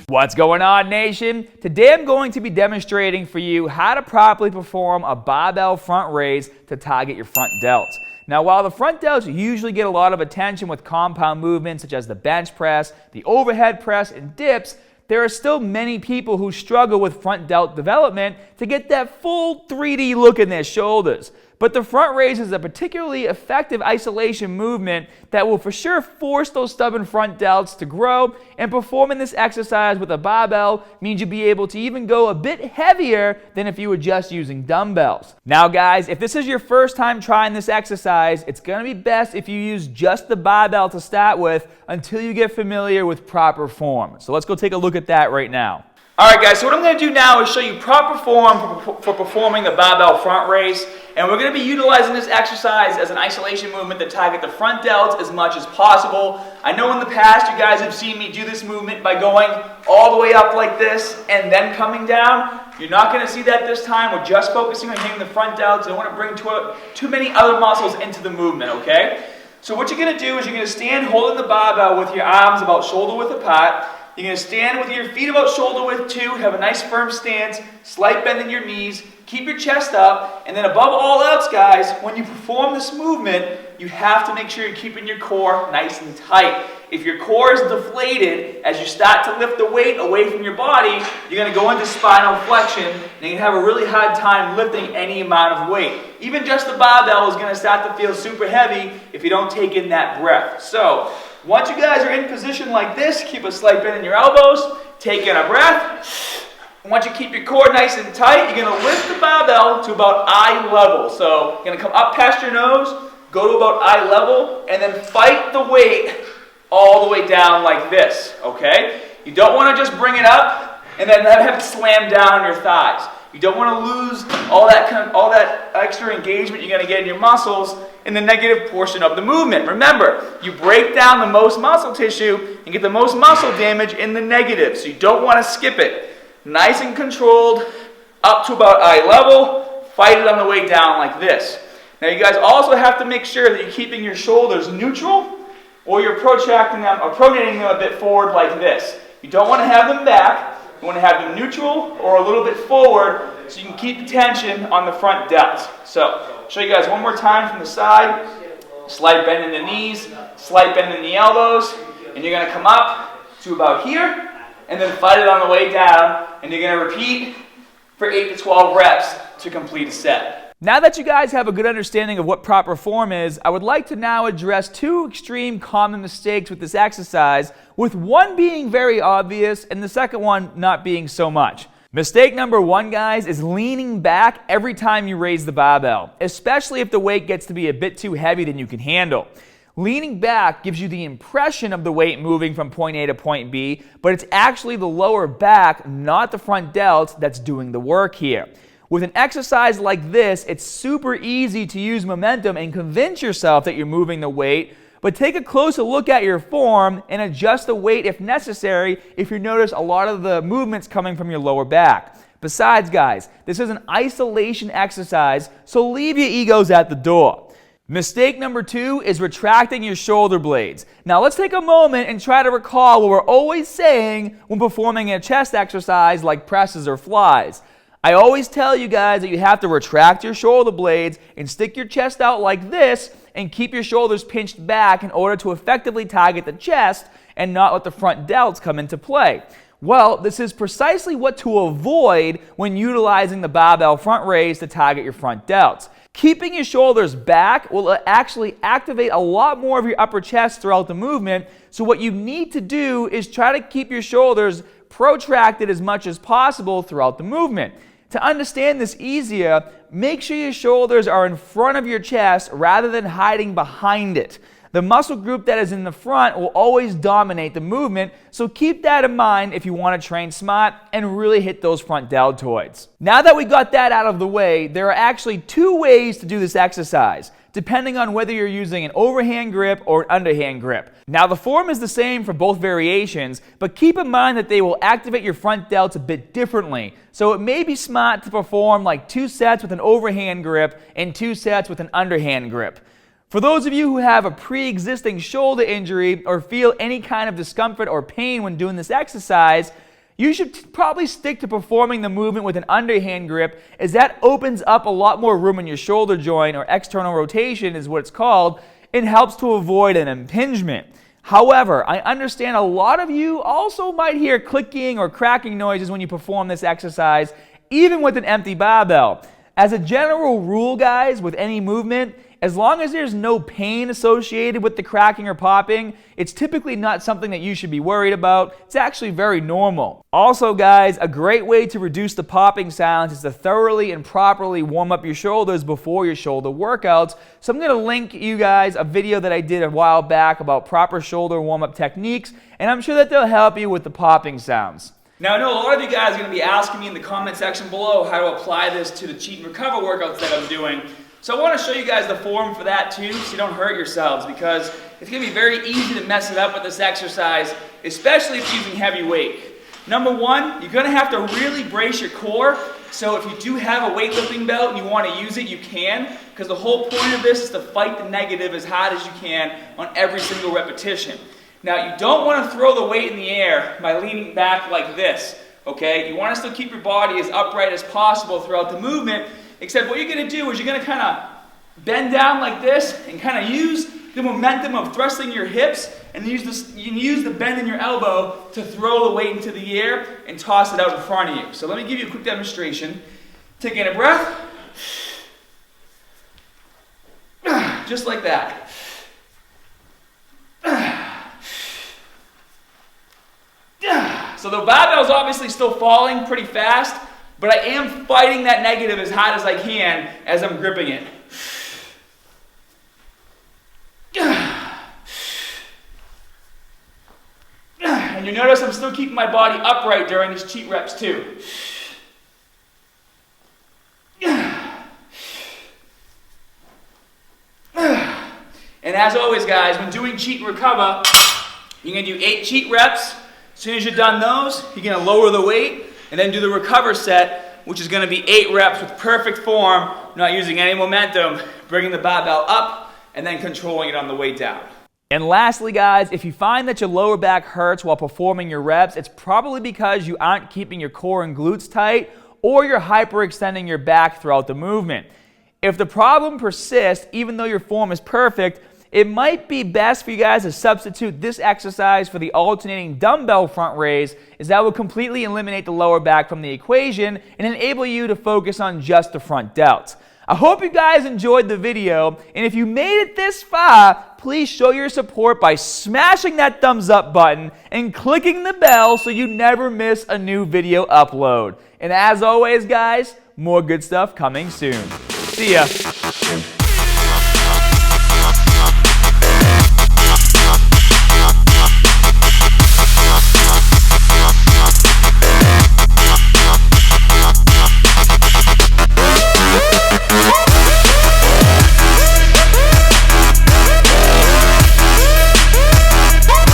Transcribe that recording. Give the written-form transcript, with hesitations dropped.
What's going on, nation? Today I'm going to be demonstrating for you how to properly perform a barbell front raise to target your front delts. Now, while the front delts usually get a lot of attention with compound movements such as the bench press, the overhead press, and dips, there are still many people who struggle with front delt development to get that full 3D look in their shoulders. But the front raise is a particularly effective isolation movement that will for sure force those stubborn front delts to grow, and performing this exercise with a barbell means you'll be able to even go a bit heavier than if you were just using dumbbells. Now guys, if this is your first time trying this exercise, it's going to be best if you use just the barbell to start with until you get familiar with proper form. So let's go take a look at that right now. Alright guys, so what I'm going to do now is show you proper form for performing the barbell front raise, and we're going to be utilizing this exercise as an isolation movement to target the front delts as much as possible. I know in the past you guys have seen me do this movement by going all the way up like this and then coming down. You're not going to see that this time. We're just focusing on hitting the front delts. I don't want to bring too many other muscles into the movement, okay? So what you're going to do is you're going to stand holding the barbell with your arms about shoulder width apart. You're going to stand with your feet about shoulder width too, have a nice firm stance, slight bend in your knees, keep your chest up, and then above all else guys, when you perform this movement, you have to make sure you're keeping your core nice and tight. If your core is deflated, as you start to lift the weight away from your body, you're going to go into spinal flexion, and you're going to have a really hard time lifting any amount of weight. Even just the barbell is going to start to feel super heavy if you don't take in that breath. So, once you guys are in position like this, keep a slight bend in your elbows, take in a breath. And once you keep your core nice and tight, you're going to lift the barbell to about eye level. So you're going to come up past your nose, go to about eye level, and then fight the weight all the way down like this, okay? You don't want to just bring it up and then have it slam down on your thighs. You don't want to lose all that extra engagement you're going to get in your muscles in the negative portion of the movement. Remember, you break down the most muscle tissue and get the most muscle damage in the negative, so you don't want to skip it. Nice and controlled, up to about eye level, fight it on the way down like this. Now you guys also have to make sure that you're keeping your shoulders neutral or you're protracting them or pronating them a bit forward like this. You don't want to have them back. You want to have them neutral or a little bit forward so you can keep tension on the front delts. So, I'll show you guys one more time from the side. Slight bend in the knees, slight bend in the elbows, and you're going to come up to about here, and then fight it on the way down, and you're going to repeat for 8 to 12 reps to complete a set. Now that you guys have a good understanding of what proper form is, I would like to now address two extreme common mistakes with this exercise, with one being very obvious and the second one not being so much. Mistake number one, guys, is leaning back every time you raise the barbell, especially if the weight gets to be a bit too heavy than you can handle. Leaning back gives you the impression of the weight moving from point A to point B, but it's actually the lower back, not the front delts, that's doing the work here. With an exercise like this, it's super easy to use momentum and convince yourself that you're moving the weight, but take a closer look at your form and adjust the weight if necessary if you notice a lot of the movements coming from your lower back. Besides, guys, this is an isolation exercise, so leave your egos at the door. Mistake number two is retracting your shoulder blades. Now let's take a moment and try to recall what we're always saying when performing a chest exercise like presses or flies. I always tell you guys that you have to retract your shoulder blades and stick your chest out like this and keep your shoulders pinched back in order to effectively target the chest and not let the front delts come into play. Well, this is precisely what to avoid when utilizing the barbell front raise to target your front delts. Keeping your shoulders back will actually activate a lot more of your upper chest throughout the movement, so what you need to do is try to keep your shoulders protracted as much as possible throughout the movement. To understand this easier, make sure your shoulders are in front of your chest rather than hiding behind it. The muscle group that is in the front will always dominate the movement, so keep that in mind if you want to train smart and really hit those front deltoids. Now that we got that out of the way, there are actually two ways to do this exercise, depending on whether you're using an overhand grip or an underhand grip. Now the form is the same for both variations, but keep in mind that they will activate your front delts a bit differently, so it may be smart to perform like 2 sets with an overhand grip and 2 sets with an underhand grip. For those of you who have a pre-existing shoulder injury or feel any kind of discomfort or pain when doing this exercise, You should probably stick to performing the movement with an underhand grip, as that opens up a lot more room in your shoulder joint, or external rotation is what it's called, and helps to avoid an impingement. However, I understand a lot of you also might hear clicking or cracking noises when you perform this exercise, even with an empty barbell. As a general rule, guys, with any movement, as long as there's no pain associated with the cracking or popping, it's typically not something that you should be worried about. It's actually very normal. Also, guys, a great way to reduce the popping sounds is to thoroughly and properly warm up your shoulders before your shoulder workouts. So I'm going to link you guys a video that I did a while back about proper shoulder warm-up techniques, and I'm sure that they'll help you with the popping sounds. Now, I know a lot of you guys are going to be asking me in the comment section below how to apply this to the cheat and recover workouts that I'm doing. So I want to show you guys the form for that too, so you don't hurt yourselves, because it's going to be very easy to mess it up with this exercise, especially if you're using heavy weight. Number one, you're going to have to really brace your core. So if you do have a weightlifting belt and you want to use it, you can, because the whole point of this is to fight the negative as hard as you can on every single repetition. Now, you don't want to throw the weight in the air by leaning back like this, okay? You want to still keep your body as upright as possible throughout the movement, except what you're going to do is you're going to kind of bend down like this and kind of use the momentum of thrusting your hips, and you can use the bend in your elbow to throw the weight into the air and toss it out in front of you. So let me give you a quick demonstration. Take in a breath. Just like that. So the barbell is obviously still falling pretty fast, but I am fighting that negative as hard as I can as I'm gripping it. And you notice I'm still keeping my body upright during these cheat reps too. And as always, guys, when doing cheat and recover, you're going to do 8 cheat reps. As soon as you're done those, you're going to lower the weight and then do the recover set, which is going to be 8 reps with perfect form, not using any momentum, bringing the barbell up and then controlling it on the way down. And lastly, guys, if you find that your lower back hurts while performing your reps, it's probably because you aren't keeping your core and glutes tight, or you're hyperextending your back throughout the movement. If the problem persists, even though your form is perfect, it might be best for you guys to substitute this exercise for the alternating dumbbell front raise, as that will completely eliminate the lower back from the equation and enable you to focus on just the front delts. I hope you guys enjoyed the video, and if you made it this far, please show your support by smashing that thumbs up button and clicking the bell so you never miss a new video upload. And as always, guys, more good stuff coming soon. See ya.